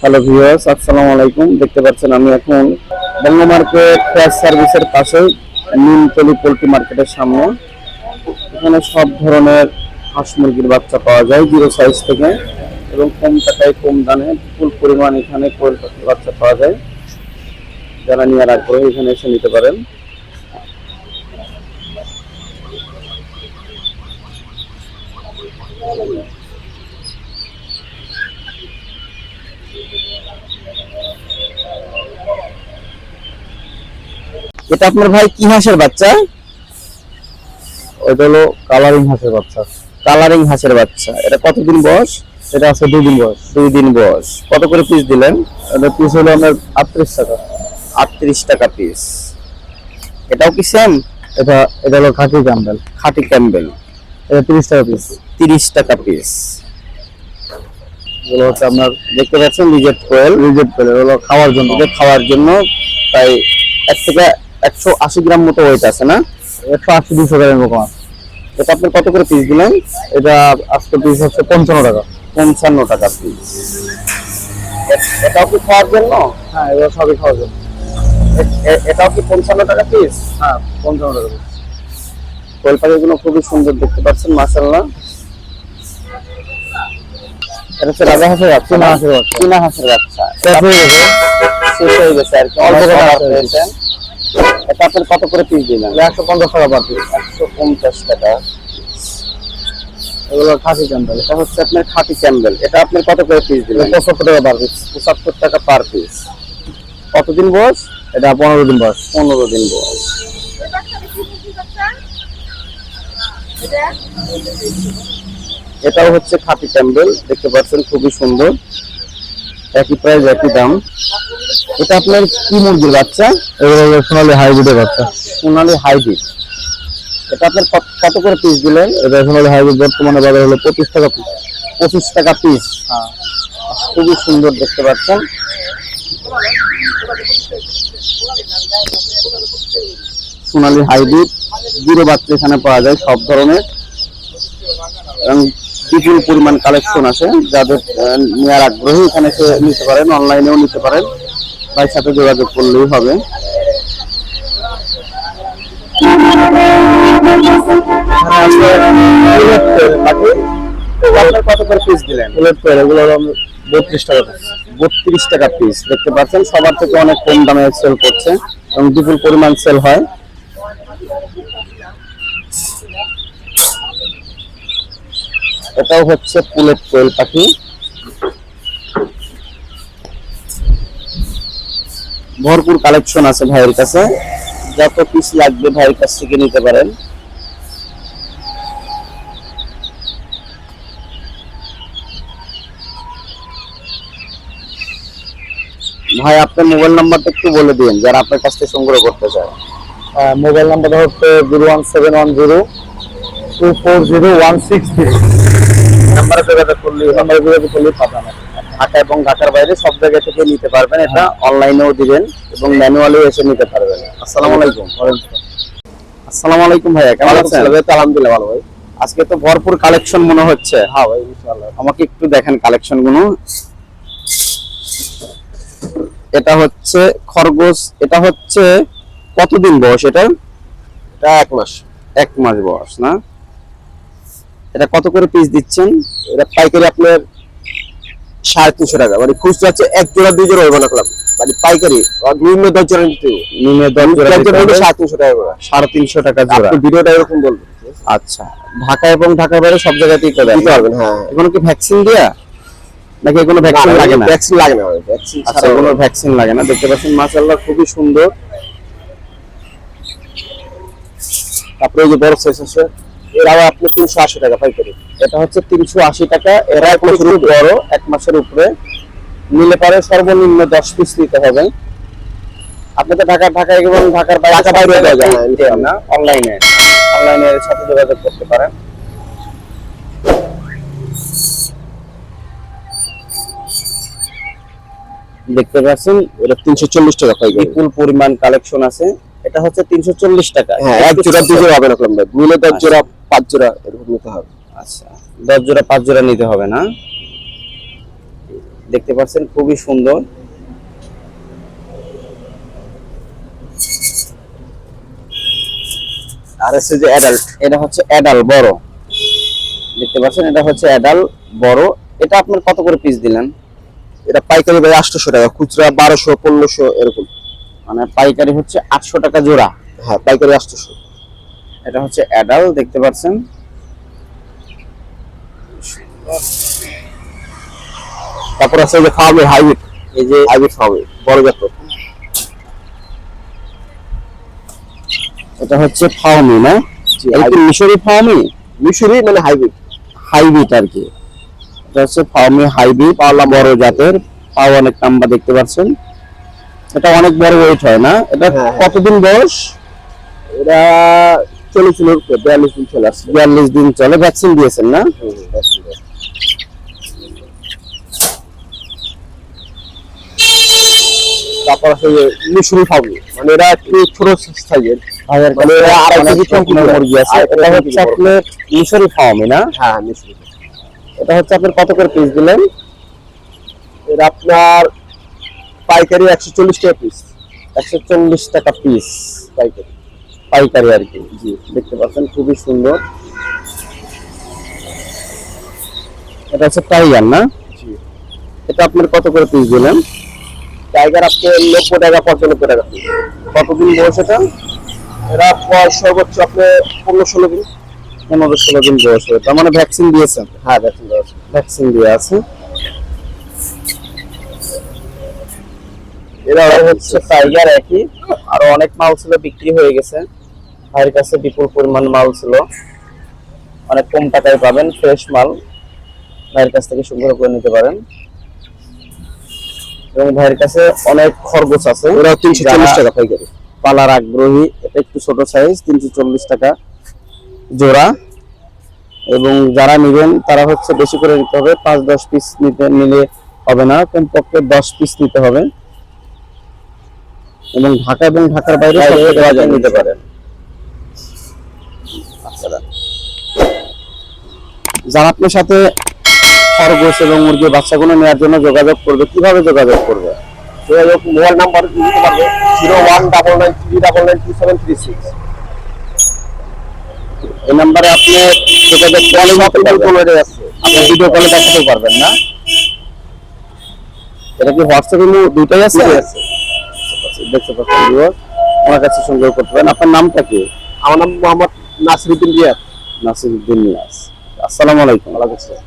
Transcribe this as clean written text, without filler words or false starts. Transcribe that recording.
Hello viewers, আসসালামু আলাইকুম। দেখতে পাচ্ছেন আমি এখন বঙ্গ মার্কেট ফ্রেশ সার্ভিসের পাশে নিমতলি পোল্ট্রি মার্কেটের সামনে। এখানে সব ধরনের হাঁস মুরগির বাচ্চা পাওয়া যায় জিরো সাইজ থেকে, এবং কম টাকায় কম দামে বিপুল পরিমাণ এখানে কোয়েল পাখির বাচ্চা পাওয়া যায়। যারা নেওয়ার আগ্রহী এখানে এসে নিতে পারেন। এটা আপনার ভাই কি হাঁসের বাচ্চা? ওইটা হলো কালারিং হাঁসের বাচ্চা। কালারিং হাঁসের বাচ্চা। এটা কতদিন বয়স? এটা আছে 2 দিন বয়স। 2 দিন বয়স। কত করে পিস দিলেন? এটা পিস হলো আপনার 38 টাকা। 38 টাকা পিস। এটাও কি সেম? এটা হলো খাঁটি ক্যাম্বেল। খাঁটি ক্যাম্বেল। এটা 30 টাকা পিস। 30 টাকা পিস। এগুলো হচ্ছে আপনার দেখতে পাচ্ছেন রিজেক্ট কোয়েল। হলো খাওয়ার জন্য। এটা খাওয়ার জন্য প্রায় 1 থেকে 180 গ্রাম মতো ওয়েট আছে না? 180-200 গ্রামের মতো আছে। এটা আপনি কত করে পিস দিলেন? এটা আজকে পিস হচ্ছে 55 টাকা। 55 টাকা পিস। এটাও কি খাওয়ার জন্য? হ্যাঁ, এগুলো সবই খাওয়ার জন্য। এটাও কি 55 টাকা পিস? হ্যাঁ, 55 টাকা পিস। কোয়েল পাখিগুলো খুবই সুন্দর, দেখতে পাচ্ছেন মাশাআল্লাহ। এটা হচ্ছে রাজা হাঁসের বাচ্চা। চীনা হাঁসের বাচ্চা। শেষ হয়ে গেছে আর কি, অল্প করে পেয়েছেন। এটা আপনার কত করে পিস দিলেন? 150 টাকা পার পিস। 150 টাকা। এগুলো খাঁটি ক্যাম্বেল। এটা হচ্ছে আপনার খাঁটি ক্যাম্বেল। এটা আপনার কত করে পিস দিলেন? 75 টাকা পার পিস। 75 টাকা পার পিস। কতদিন বয়স? এটা 15 দিন বয়স। 15 দিন বয়স। এটাও হচ্ছে খাঁটি ক্যাম্বেল, দেখতে পাচ্ছেন খুবই সুন্দর। একই প্রাইস একই দাম। এটা আপনার কি মুরগির বাচ্চা? এগুলো সোনালী হাইব্রিডের বাচ্চা। সোনালী হাইব্রিড। এটা আপনার কত করে পিস দিলেন? এটা সোনালী হাইব্রিড বর্তমানে বাজার হলো 25 টাকা পিস। 25 টাকা পিস। হ্যাঁ, খুবই সুন্দর, দেখতে পাচ্ছেন। সোনালী হাইব্রিড জিরো বাচ্চা এখানে পাওয়া যায় সব ধরনের, এবং বিপুল পরিমাণ কালেকশন আছে। যাদের নেওয়ার আগ্রহী এখানে এসে নিতে পারেন, অনলাইনেও নিতে পারেন, ভাইয়ের সাথে যোগাযোগ করলেই হবে। কত করে পিস দিলেন? এগুলো 32 টাকা পিস। 32 টাকা পিস। দেখতে পাচ্ছেন সবার থেকে অনেক কম দামে সেল করছে, এবং বিপুল পরিমাণ সেল হয়। এটাও হচ্ছে পুলেট কোয়েল পাখি। ভরপুর কালেকশন আছে ভাইয়ের কাছে, যত পিস লাগবে ভাইয়ের কাছ থেকে নিতে পারেন। ভাই আপনার মোবাইল নাম্বারটা একটু বলে দিন যারা আপনার কাছ থেকে সংগ্রহ করতে চায়। মোবাইল নাম্বারটা হচ্ছে 01710240163। নাম্বারে যোগাযোগ করলেই পাবেন। ঢাকা এবং ঢাকার বাইরে সব জায়গা থেকে নিতে পারবেন। এটা অনলাইনেও দিবেন এবং ম্যানুয়ালিও এসে নিতে পারবেন। আসসালামু আলাইকুম। আসসালামু আলাইকুম ভাইয়া, কেমন আছেন? আলহামদুলিল্লাহ ভালো ভাই। আজকে তো ভরপুর কালেকশন মনে হচ্ছে। হ্যাঁ ভাই, ইনশাআল্লাহ। আমাকে একটু দেখেন কালেকশন গুলো। এটা হচ্ছে খরগোশ। এটা হচ্ছে কতদিন বয়স? এটা 1 মাস। 1 মাস বয়স না? এটা কত করে পিস দিচ্ছেন? এটা পাইকারি আপনার 350 টাকা, মানে খুচরা আছে 1 জোড়া 2 জোড়া হবে না ক্লাব, মানে পাইকারি নিম্ন 10 জোড়া নিতে হবে। নিম্ন 10 জোড়া 350 টাকা করে। 350 টাকা জোড়া। আপনি ভিডিওটা এরকম বলবেন। আচ্ছা, ঢাকা এবং ঢাকার বাইরে সব জায়গাতেই করে দিতে পারবেন। হ্যাঁ, এগুলো কি ভ্যাকসিন দেয়া নাকি কোনো ভ্যাকসিন লাগে না? ভ্যাকসিন লাগে না ভাই, ভ্যাকসিন আচ্ছা, ছাড়া কোনো ভ্যাকসিন লাগে না। দেখতে পাচ্ছেন মাশাআল্লাহ খুবই সুন্দর। তারপরে এই যে বড় সাইজ আছে, এর আবার আপনি 380 টাকা পাইকারি। এটা হচ্ছে 380 টাকা। এরা 1 মাসের বড়, 1 মাসের উপরে নিলে পারে সর্বনিম্ন 10 পিস নিতে হবে। আপনি তো ঢাকায় এবং ঢাকার বাইরে দেওয়া না, অনলাইনের সাথে যোগাযোগ করতে পারেন। দেখতে পাচ্ছেন এটা 340 টাকা পাইকারি। বিপুল পরিমাণ কালেকশন আছে। এটা হচ্ছে 340 টাকা। হ্যাঁ, 1 জোড়া 2 জোড়া হবে না ক্লাব, মিলে 10 জোড়া 5 জোড়া এরকম নিতে হবে। আচ্ছা, 10 জোড়া 5 জোড়া নিতে হবে না? দেখতে পাচ্ছেন খুবই সুন্দর। আর হচ্ছে যে অ্যাডাল্ট, এটা হচ্ছে অ্যাডাল বড়, দেখতে পাচ্ছেন এটা হচ্ছে অ্যাডাল বড়। এটা আপনার কত করে পিস দিলেন? এটা পাইকারি ভাই 800 টাকা, খুচরা 1200 1500 এরকম। মানে পাইকারি হচ্ছে 800 টাকা জোড়া। হ্যাঁ পাইকারি 800। এটা হচ্ছে অ্যাডাল, দেখতে পাচ্ছেন। তারপর আছে যে ফার্মে হাইব্রিড, এই যে হাইব্রিড ফার্মে বড় জাত। এটা হচ্ছে ফাউমি না? জি, এটা কি মিশরি ফাউমি? মিশরি মানে হাইব্রিড। হাইব্রিড আর কি। এটা হচ্ছে ফাউমি হাইব্রিড, পাওলা বড় জাতের, পাও অনেক লম্বা, দেখতে পাচ্ছেন। এটা অনেক বড় ওয়েট হয় না? এটা হ্যাঁ, কতদিন বয়স? এটা চলেছিল 42 দিন চলে আসছে। 42 দিন চলে। ভ্যাকসিন দিয়েছেন না? তারপর আছে যে মিশরি ফার্মে, মানে এরা একটু ছোট সাইজের। ভাইয়ের মানে কাছে আড়াই অনেক কেজি রকমের মুরগি আছে। এটা হচ্ছে আপনার মিশরি ফার্মি না? হ্যাঁ মিশরি। এটা হচ্ছে আপনার কত করে পিস দিলেন? এটা আপনার পাইকারি 140 টাকা পিস। 140 টাকা পিস পাইকারি। পাইকারি আর কি। জি, দেখতে পাচ্ছেন খুবই সুন্দর। এটা হচ্ছে টাইগার না? জি। এটা আপনার কত করে পিস দিলেন? টাইগার আপনি 90 টাকা 95 টাকা পিস। কতদিন বয়স এটা? এরা বয়স সর্বোচ্চ আপনার 15-16 দিন। 15-16 দিন বয়স। তার মানে ভ্যাকসিন দিয়েছেন? হ্যাঁ ভ্যাকসিন দেওয়া আছে। ভ্যাকসিন দিয়ে আছে। এরা হচ্ছে টাইগার একই। আরো অনেক মাল ছিল, বিক্রি হয়ে গেছে। ভাইয়ের কাছে বিপুল পরিমাণ মাল ছিল, অনেক কম টাকায় পাবেন ফ্রেশ মাল। ভাইয়ের কাছ থেকে সংগ্রহ করে নিতে পারেন। এবং ভাইয়ের কাছে অনেক খরগোশ আছে। ওরা 340 টাকা পাইকারি। পালার আগ্রহী, এটা একটু ছোট সাইজ, 340 টাকা জোড়া। এবং যারা নেবেন তারা হচ্ছে বেশি করে নিতে হবে, 5-10 পিস নিলে হবে না, কমপক্ষে 10 পিস নিতে হবে। এবং ঢাকা এবং ঢাকার বাইরে নিতে পারেন। আচ্ছা, যারা আপনার সাথে খরগোশ এবং মুরগির বাচ্চাগুলো নেওয়ার জন্য যোগাযোগ করবে, কিভাবে যোগাযোগ করবে? যোগাযোগ মোবাইল নাম্বার দিতে পারবে 0199392736। এই নাম্বারে আপনি যোগাযোগ করলে আপনি ভিডিও কলে দেখাতে পারবেন না? এটা কি হোয়াটসঅ্যাপে দুইটাই আছে? দেখতে পাচ্ছেন ভিউয়ার, আমার কাছে সংগ্রহ করতে পারেন। আপনার নামটা কি? আমার নাম মোহাম্মদ নাসিরউদ্দিন রিয়াদ। নাসিরউদ্দিন নিয়াজ। আসসালামু আলাইকুম। ওয়ালাইকুম আসসালাম।